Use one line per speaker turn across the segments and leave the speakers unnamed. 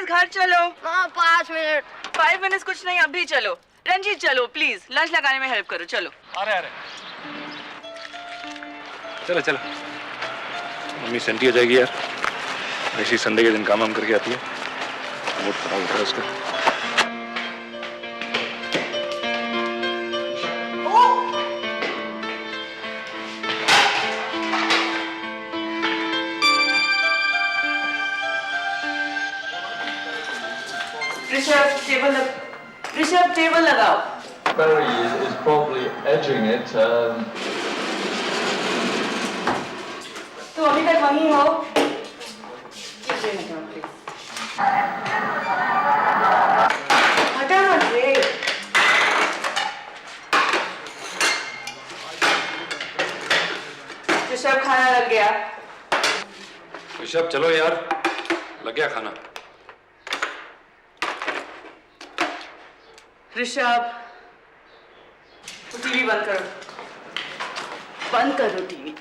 घर चलो।
हाँ 5 मिनट।
5 मिनट कुछ नहीं, अभी चलो। रंजीत चलो प्लीज, लंच लगाने में हेल्प करो, चलो।
अरे चलो चलो, मम्मी सेंटी हो जाएगी यार, ऐसी संडे के दिन काम वाम करके आती है, मूड खराब होता है उसका।
ऋषभ टेबल लगाओ।
Barry is probably edging it.
तो अभी तक वहीं हो। हटा मत रे। ऋषभ खाना लग गया।
ऋषभ चलो यार, लग गया खाना।
ऋषभ टीवी बंद करो, बंद करो टीवी।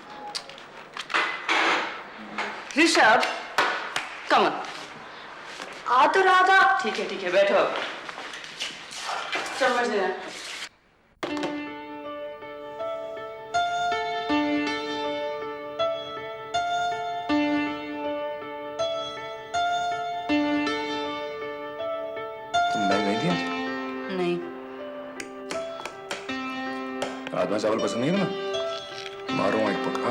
Rishabh come on. आ तो रहा था। ठीक है बैठो। चम्मच देना।
तुम बैग गई थी आज?
नहीं।
राजमा चावल पसंद नहीं है ना? मारो एक पक्का।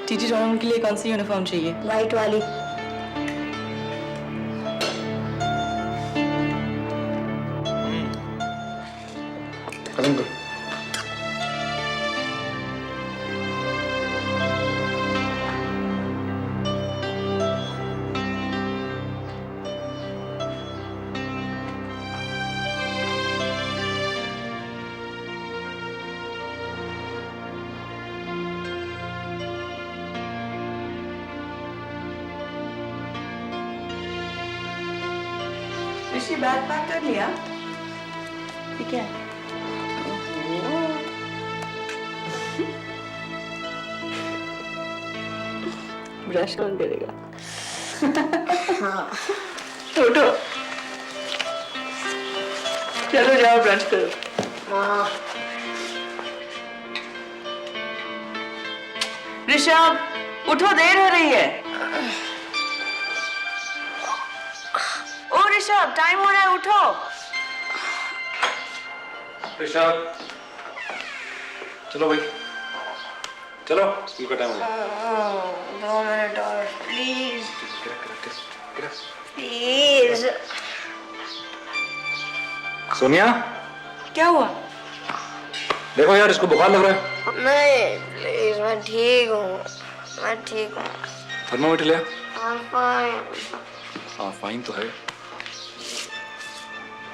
टीटी टूर्नामेंट के लिए कौन सी यूनिफॉर्म चाहिए?
वाइट वाली।
खत्म कर।
ऋषि बैग पैक कर लिया? ठीक है। ब्रश कौन करेगा?
हाँ।
उठो, चलो जाओ ब्रश करो।
हाँ।
ऋषभ उठो, देर हो रही है। ओ ऋषभ, टाइम हो रहा है, उठो।
ऋषभ चलो भाई, चलो स्कूल का टाइम हो गया।
2 मिनट और प्लीज प्लीज।
सोनिया
क्या हुआ?
देखो यार, इसको बुखार लग रहा है।
नहीं प्लीज, मैं ठीक हूँ, मैं ठीक हूँ।
थर्मामीटर ले।
I'm fine।
हाँ फाइन तो है।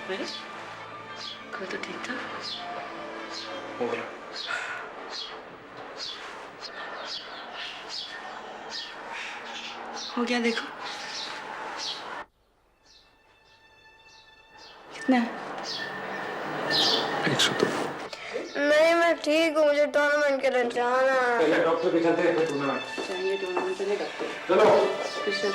कल तो ठीक था।
हो गया।
हो गया, देखो कितना है?
102।
नहीं मैं ठीक हूँ, मुझे टूर्नामेंट के लिए जाना है।
पहले डॉक्टर के चलते हैं, फिर टूर्नामेंट।
चाहिए टूर्नामेंट के लिए डॉक्टर।
चलो
ऋषभ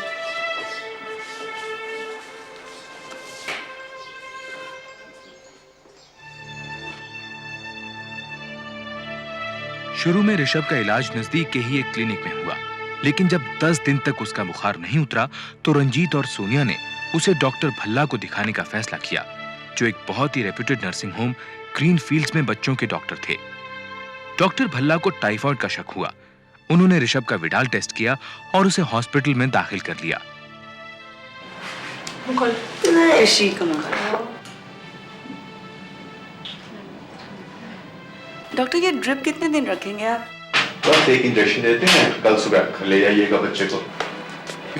शुरू में ऋषभ का इलाज नजदीक के ही एक क्लिनिक में हुआ, लेकिन जब 10 दिन तक उसका बुखार नहीं उतरा तो रंजीत और सोनिया ने उसे डॉक्टर भल्ला को दिखाने का फैसला किया, जो एक बहुत ही reputed nursing home Green Fields में बच्चों के डॉक्टर थे। डॉक्टर भल्ला को टाइफाइड का शक हुआ। उन्होंने ऋषभ का विडाल टेस्ट किया और उसे हॉस्पिटल में दाखिल कर लिया।
डॉक्टर, ये ड्रिप कितने दिन रखेंगे आप?
बस एक इंजेक्शन देते हैं, कल सुबह ले जाइएगा बच्चे को।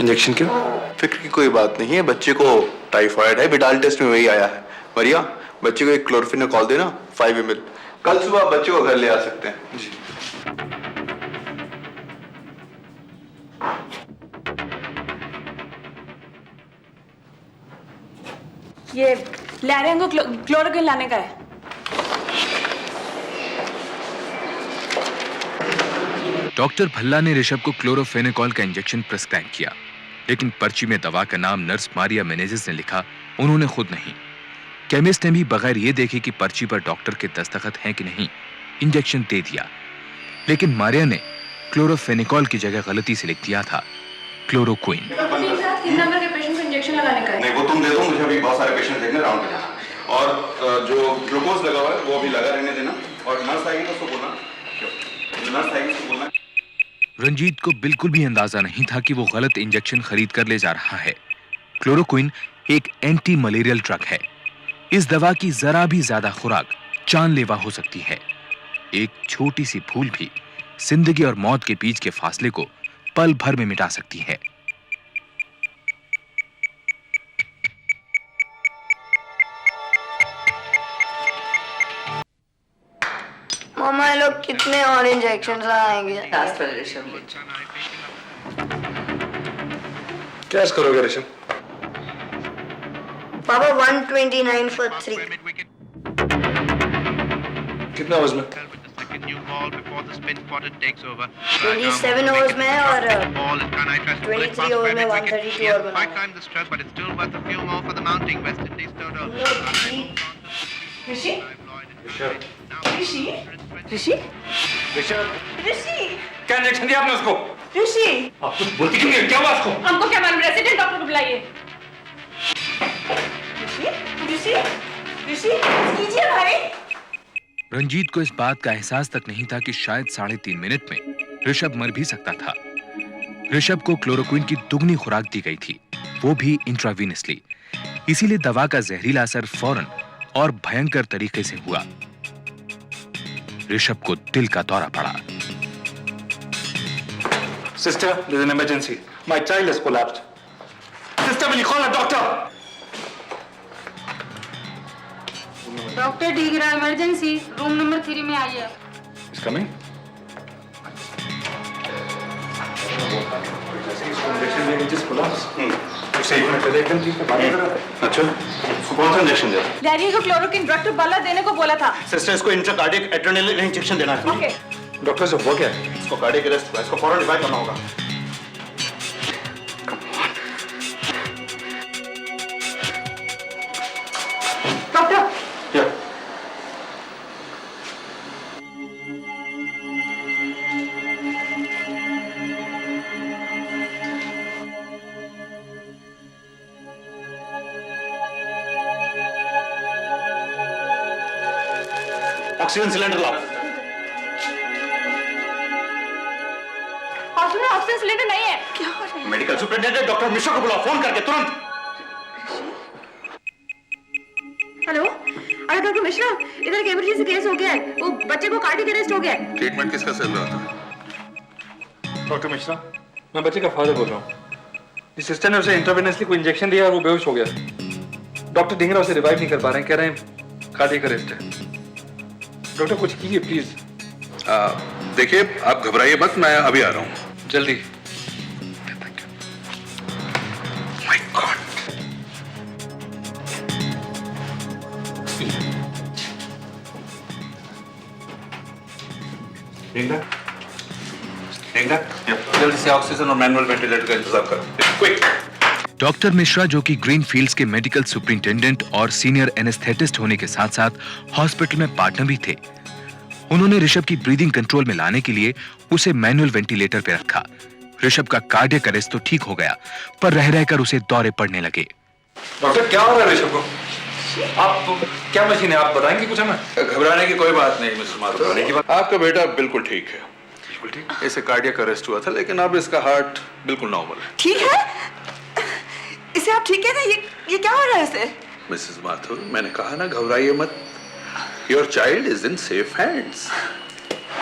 इंजेक्शन क्यों?
फिक्र की कोई बात नहीं है, बच्चे को टाइफाइड है, विडाल टेस्ट में वही आया है। मरिया, बच्चे को एक क्लोरोफिनेकॉल देना 5 ml। कल सुबह बच्चे को घर ले आ सकते हैं। जी।
ये लैरियन को क्लोरोक्विन लाने का है।
डॉक्टर भल्ला ने ऋषभ को क्लोरोफेनेकॉल का इंजेक्शन प्रिस्क्राइब किया, लेकिन पर्ची में दवा का नाम नर्स मारिया मेनेजेस ने लिखा, उन्होंने खुद नहीं। केमिस्ट ने भी बगैर ये देखे कि पर्ची पर डॉक्टर के दस्तखत हैं कि नहीं, इंजेक्शन दे दिया। लेकिन मारिया ने क्लोरोफेनेकॉल की जगह गलती से लिख दिया था क्लोरोक्विन।
किस नंबर के पेशेंट को इंजेक्शन लगाने का है?
नहीं, वो तुम दे दो, मुझे अभी बहुत सारे पेशेंट देखने, राउंड पे जाना है। और जो ग्लूकोज लगा हुआ है वो अभी लगा रहने देना, और नर्स आएगी तो उसको बोलना, नर्स आएगी उसको बोलना।
रंजीत को बिल्कुल भी अंदाजा नहीं था कि वो गलत इंजेक्शन खरीद कर ले जा रहा है। क्लोरोक्विन एक एंटी मलेरियल ड्रग है। इस दवा की जरा भी ज्यादा खुराक जानलेवा हो सकती है। एक छोटी सी भूल भी जिंदगी और मौत के बीच के फासले को पल भर में मिटा सकती है।
मामा ये लोग कितने और इंजेक्शन लगाएंगे?
लास्ट वाले ऋषभ ले।
क्या करोगे ऋषभ?
पापा 129 for 3.
कितना ओवर्स में?
27 overs में और 23 overs में 132 और बनाना।
ऋषि? ऋषि? ऋषि? ऋषि?
क्या इंजेक्शन दिया आपने उसको?
ऋषि?
आप कुछ बोलती क्यों नहीं? क्या हुआ उसको?
हमको क्या मालूम, रेसिडेंट डॉक्टर को बुलाइए। ऋषि? ऋषि? ऋषि? कीजिए भाई।
रंजीत को इस बात का एहसास तक नहीं था कि शायद 3.5 मिनट में ऋषभ मर भी सकता था। ऋषभ को क्लोरोक्विन की दुगनी खुराक दी गई थी, वो भी इंट्रावीनसली। इसीलिए दवा का जहरीला असर फौरन और भयंकर तरीके से हुआ। ऋषभ को दिल का दौरा पड़ा।
Sister, there's an emergency. My child has collapsed. Sister, will you call a doctor?
Doctor डीगरा इमरजेंसी रूम नंबर 3 में आइए।
He's coming. अच्छा, उसको कौन सा इंजेक्शन दिया?
डैडी को क्लोरोक्विन डॉक्टर भल्ला देने को बोला था।
सिस्टर, इसको इंट्राकार्डिक एड्रेनालिन इंजेक्शन देना है।
ओके।
डॉक्टर से हुआ क्या है?
इसको कार्डियक अरेस्ट हुआ है, इसको फौरन रिवाइव करना होगा।
डॉक्टर,
क्या? ऑक्सीजन सिलेंडर लाओ।
हॉस्पिटल में ऑक्सीजन सिलेंडर नहीं है। क्या हो रहा है?
मेडिकल सुपरिटेंडेंट डॉक्टर मिश्रा को बुलाओ, फोन करके तुरंत।
हेलो, अरे डॉक्टर मिश्रा, इधर एक इमरजेंसी केस हो गया है। वो बच्चे को कार्डियक अरेस्ट हो गया है।
ट्रीटमेंट किसका चल रहा था?
डॉक्टर मिश्रा, मैं बच्चे का फादर बोल रहा हूँ। जिस सिस्टर ने उसे इंट्रावेनसली कोई इंजेक्शन दिया और वो बेहोश हो गया। डॉक्टर ढींगरा उसे रिवाइव नहीं कर पा रहे हैं, कह रहे हैं कार्डियक अरेस्ट है। डॉक्टर कुछ कीजिए प्लीज।
देखिए, आप घबराइए मत, मैं अभी आ रहा हूँ।
जल्दी।
My God.
जल्दी से ऑक्सीजन और मैनुअल वेंटिलेटर का इंतजाम करो, क्विक।
डॉक्टर मिश्रा, जो कि ग्रीन फील्ड्स के मेडिकल सुपरिंटेंडेंट और सीनियर एनेस्थेटिस्ट होने के साथ साथ हॉस्पिटल में पार्टनर भी थे, उन्होंने ऋषभ की ब्रीदिंग कंट्रोल में लाने के लिए उसे मैनुअल वेंटिलेटर पे रखा। ऋषभ का कार्डियक अरेस्ट तो ठीक हो गया, पर रह रहकर उसे दौरे पड़ने लगे।
डॉक्टर, क्या हो रहा है ऋषभ को? आप क्या मशीन है, आप बताएंगे कुछ हमें?
घबराने की कोई बात नहीं मिस्टर माथुर। आपका बेटा बिल्कुल ठीक है।
बिल्कुल ठीक।
इसे कार्डियक अरेस्ट हुआ था, लेकिन अब इसका हार्ट बिल्कुल नॉर्मल है।
ठीक है? इसे आप ठीक है ना? ये क्या हो रहा है इसे?
मिसेस माथुर, मैंने कहा ना, घबराइए मत। Your child is in safe hands.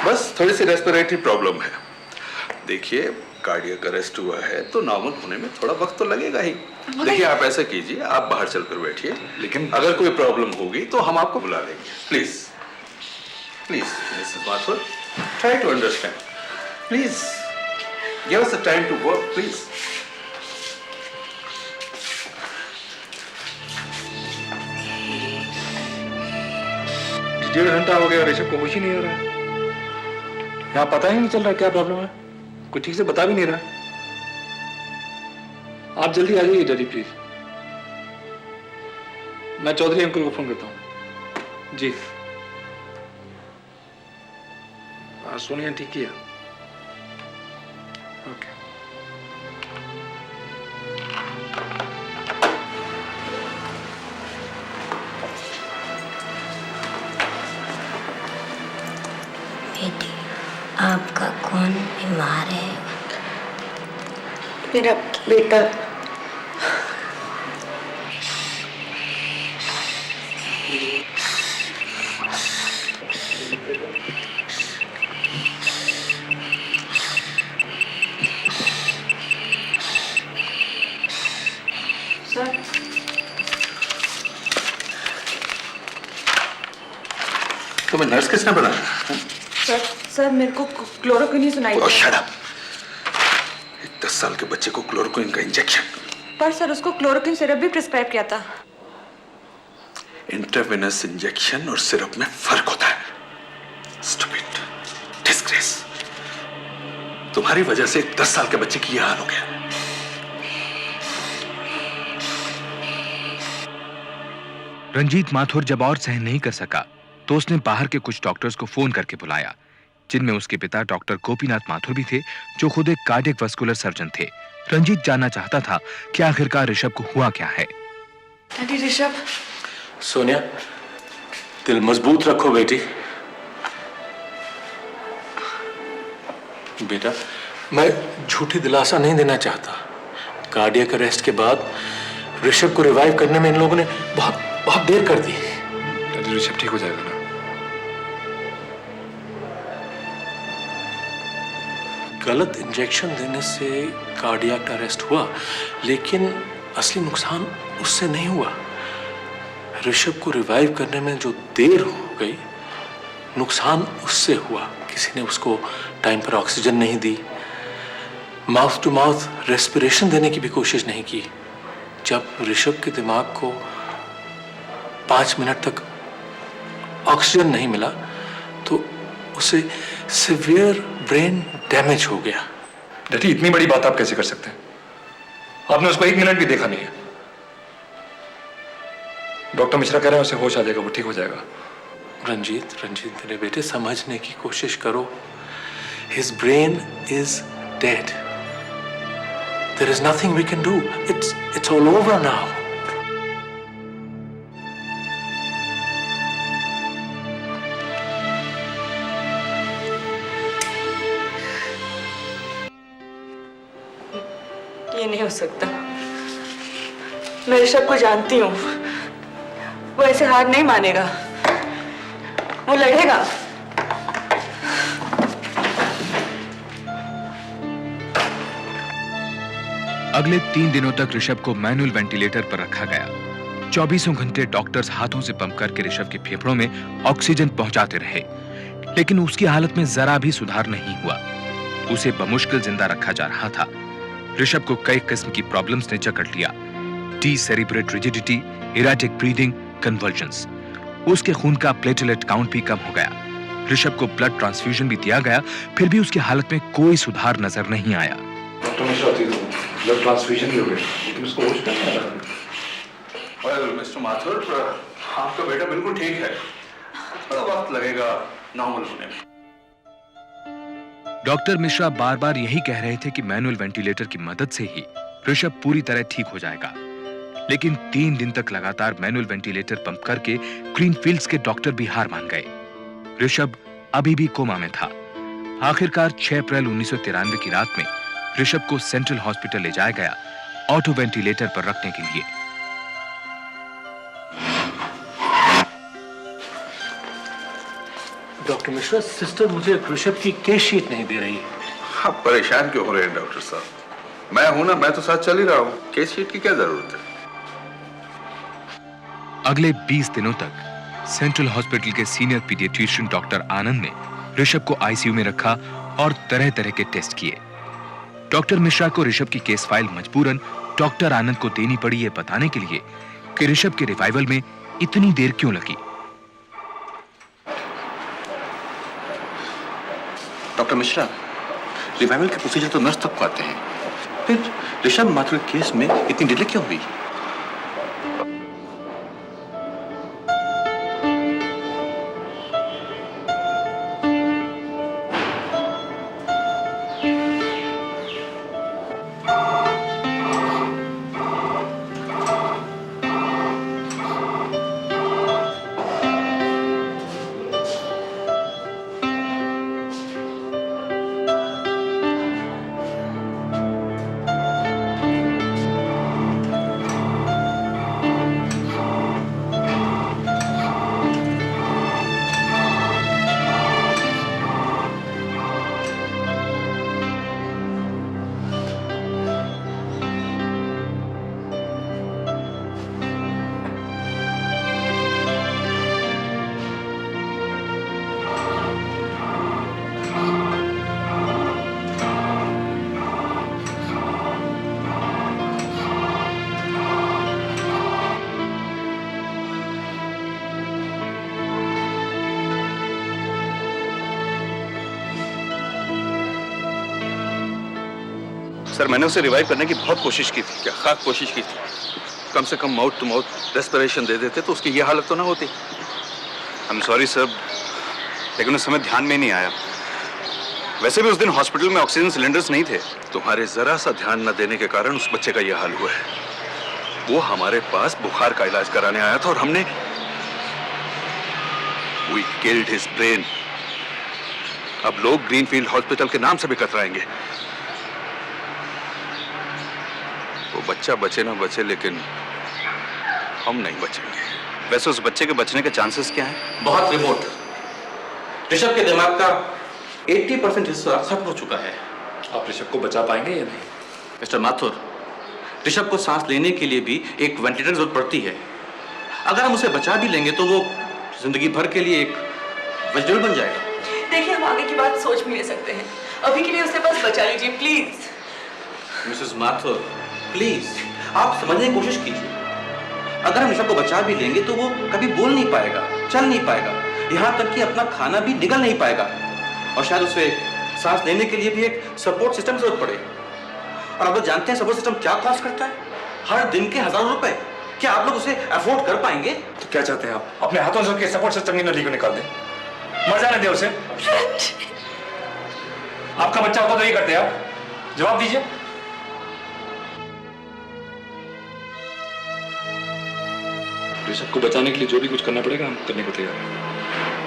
बस थोड़ी सी रेस्पिरेटरी प्रॉब्लम है। देखिए, कार्डियक अरेस्ट हुआ है तो नॉर्मल होने में थोड़ा वक्त तो लगेगा ही। देखिए, आप ऐसा कीजिए, आप बाहर चलकर बैठिए, लेकिन अगर कोई प्रॉब्लम होगी तो हम आपको बुला लेंगे। Please please Mrs Mathur, try to understand. Please give us the time to work, please.
डेढ़ घंटा हो गया, ऋषभ को होश ही नहीं आ रहा है। यहाँ पता ही नहीं चल रहा क्या प्रॉब्लम है, कोई ठीक से बता भी नहीं रहा। आप जल्दी आ जाइए डैडी प्लीज। मैं चौधरी अंकल को फोन करता हूँ। जी सोनिया ठीक किया। ओके।
बेटी, आपका कौन बीमार है?
मेरा बेटा। सर
तुम्हें नर्स किसने बनाया?
सर मेरे को क्लोरोक्विन ही सुनाई
Oh,
दी।
shut up! एक 10 साल के बच्चे को क्लोरोक्विन का इंजेक्शन।
पर सर उसको क्लोरोक्विन सिरप भी प्रिस्क्राइब किया था।
इंट्रावेनस इंजेक्शन और सिरप में फर्क होता है। Stupid, disgrace। तुम्हारी वजह से एक 10 साल के बच्चे की यह हाल हो गया।
रंजीत माथुर जब और सहन नहीं कर सका तो उसने बाहर के कुछ डॉक्टर्स को फोन करके बुलाया, जिनमें उसके पिता डॉक्टर गोपीनाथ माथुर भी थे, जो खुद एक कार्डियक वस्कुलर सर्जन थे। रंजीत जानना चाहता था कि आखिरकार ऋषभ को हुआ क्या है।
डैडी ऋषभ।
सोनिया, दिल मजबूत रखो बेटी। बेटा, मैं झूठी दिलासा नहीं देना चाहता। कार्डियक अरेस्ट के बाद ऋषभ को रिवाइव करने में इन लोगों ने बहुत देर कर दी।
डैडी ऋषभ ठीक हो जाएगा ना?
गलत इंजेक्शन देने से कार्डियक अरेस्ट हुआ, लेकिन असली नुकसान उससे नहीं हुआ। ऋषभ को रिवाइव करने में जो देर हो गई, नुकसान उससे हुआ। किसी ने उसको टाइम पर ऑक्सीजन नहीं दी, माउथ टू माउथ रेस्पिरेशन देने की भी कोशिश नहीं की। जब ऋषभ के दिमाग को 5 मिनट तक ऑक्सीजन नहीं मिला तो उसे सिवियर ब्रेन डैमेज हो गया।
डैडी इतनी बड़ी बात आप कैसे कर सकते हैं? आपने उसको 1 मिनट भी देखा नहीं है। डॉक्टर मिश्रा कह रहे हैं उसे होश आ जाएगा, वो ठीक हो जाएगा।
रंजीत मेरे बेटे, समझने की कोशिश करो। His brain is dead. There is nothing we can do. It's all over now.
ये नहीं हो सकता। मैं ऋषभ को जानती हूँ, वो ऐसे हार नहीं मानेगा, वो लड़ेगा।
अगले 3 दिनों तक ऋषभ को मैनुअल वेंटिलेटर पर रखा गया। 24 घंटे डॉक्टर्स हाथों से पंप करके ऋषभ के फेफड़ों में ऑक्सीजन पहुंचाते रहे, लेकिन उसकी हालत में जरा भी सुधार नहीं हुआ। उसे बमुश्किल जिंदा रखा जा रहा था। ऋषभ को कई किस्म की प्रॉब्लम्स ने जकड़ लिया। डीसेरिब्रेट रिजिडिटी, इरेटिक ब्रीदिंग, कन्वर्जन्स। उसके खून का प्लेटलेट काउंट भी कम हो गया। ऋषभ को ब्लड ट्रांसफ्यूजन भी दिया गया, फिर भी उसकी हालत में कोई सुधार नजर नहीं आया।
डॉक्टर मिश्रा, ब्लड ट्रांसफ्यूजन भी हो गया, लेकिन उसको होश नहीं आ रहा।
Well, Mr. माथुर, आपका बेटा बिल्कुल ठीक है। थोड़ा वक्त लगेगा नॉर्मल होने में।
डॉक्टर मिश्रा बार बार यही कह रहे थे कि मैनुअल वेंटिलेटर की मदद से ही ऋषभ पूरी तरह ठीक हो जाएगा, लेकिन 3 दिन तक लगातार मैनुअल वेंटिलेटर पंप करके ग्रीनफील्ड्स के डॉक्टर भी हार मान गए। ऋषभ अभी भी कोमा में था। आखिरकार 6 अप्रैल 1993 की रात में ऋषभ को सेंट्रल हॉस्पिटल ले जाया गया ऑटो वेंटिलेटर पर रखने के लिए।
डॉक्टर मिश्रा, सिस्टर मुझे ऋषभ की केस शीट नहीं दे रही।
आप परेशान क्यों हो रहे हैं डॉक्टर साहब? मैं हूं ना, मैं तो साथ चल ही रहा हूं। केस शीट की क्या जरूरत है?
अगले 20 दिनों तक सेंट्रल हॉस्पिटल के सीनियर पीडियाट्रिशियन डॉक्टर आनंद ने ऋषभ को आईसीयू में रखा और तरह तरह के टेस्ट किए। डॉक्टर मिश्रा को ऋषभ की केस फाइल मजबूरन डॉक्टर आनंद को देनी पड़ी ये बताने के लिए कि ऋषभ के रिवाइवल में इतनी देर क्यों लगी।
डॉक्टर मिश्रा, रिवाइवल के प्रोसीजर तो नर्स तक को आते हैं, फिर ऋषभ माथुर केस में इतनी डिले क्यों हुई?
सर, मैंने उसे रिवाइव करने की बहुत कोशिश की थी।
क्या खाक कोशिश की थी? कम से कम माउथ टू माउथ रेस्पिरेशन दे देते तो उसकी ये हालत तो ना होती।
आई एम सॉरी सर, लेकिन उस समय ध्यान में नहीं आया। वैसे भी उस दिन हॉस्पिटल में ऑक्सीजन सिलेंडर्स नहीं थे।
तुम्हारे जरा सा ध्यान न देने के कारण उस बच्चे का यह हाल हुआ है। वो हमारे पास बुखार का इलाज कराने आया था और हमने We killed his brain. अब लोग ग्रीनफील्ड हॉस्पिटल के नाम से भी कतराएंगे। वो बच्चा बचे ना बचे, लेकिन हम नहीं बचेंगे।
वैसे उस बच्चे के बचने के चांसेस क्या हैं?
बहुत रिमोट। ऋषभ के दिमाग का 80% हिस्सा खत्म हो चुका है।
आप ऋषभ को बचा पाएंगे या नहीं?
मिस्टर माथुर, ऋषभ को सांस लेने के लिए भी एक वेंटिलेटर की जरूरत पड़ती है। अगर हम उसे बचा भी लेंगे तो वो जिंदगी भर के लिए एक वेजिटेबल बन जाएगा।
देखिए, हम आगे की बात सोच भी ले सकते हैं। अभी के लिए उसे बस बचा लीजिए प्लीज।
मिसेस माथुर, प्लीज आप समझने की कोशिश कीजिए। अगर हम ऋषभ को बचा भी लेंगे तो वो कभी बोल नहीं पाएगा, चल नहीं पाएगा, यहाँ तक कि अपना खाना भी निगल नहीं पाएगा, और शायद उसे सांस लेने के लिए भी एक सपोर्ट सिस्टम की जरूरत पड़े। और आप लोग जानते हैं सपोर्ट सिस्टम क्या कॉस्ट करता है? हर दिन के हज़ारों रुपए। क्या आप लोग उसे अफोर्ड कर पाएंगे?
तो क्या चाहते हैं आप? अपने हाथों से उसके सपोर्ट सिस्टम की नली को निकाल दें, मर जाने दे उसे। आपका बच्चा होता तो ये करते आप? जवाब दीजिए। ऋषभ को बचाने के लिए जो भी कुछ करना पड़ेगा हम करने को तैयार हैं।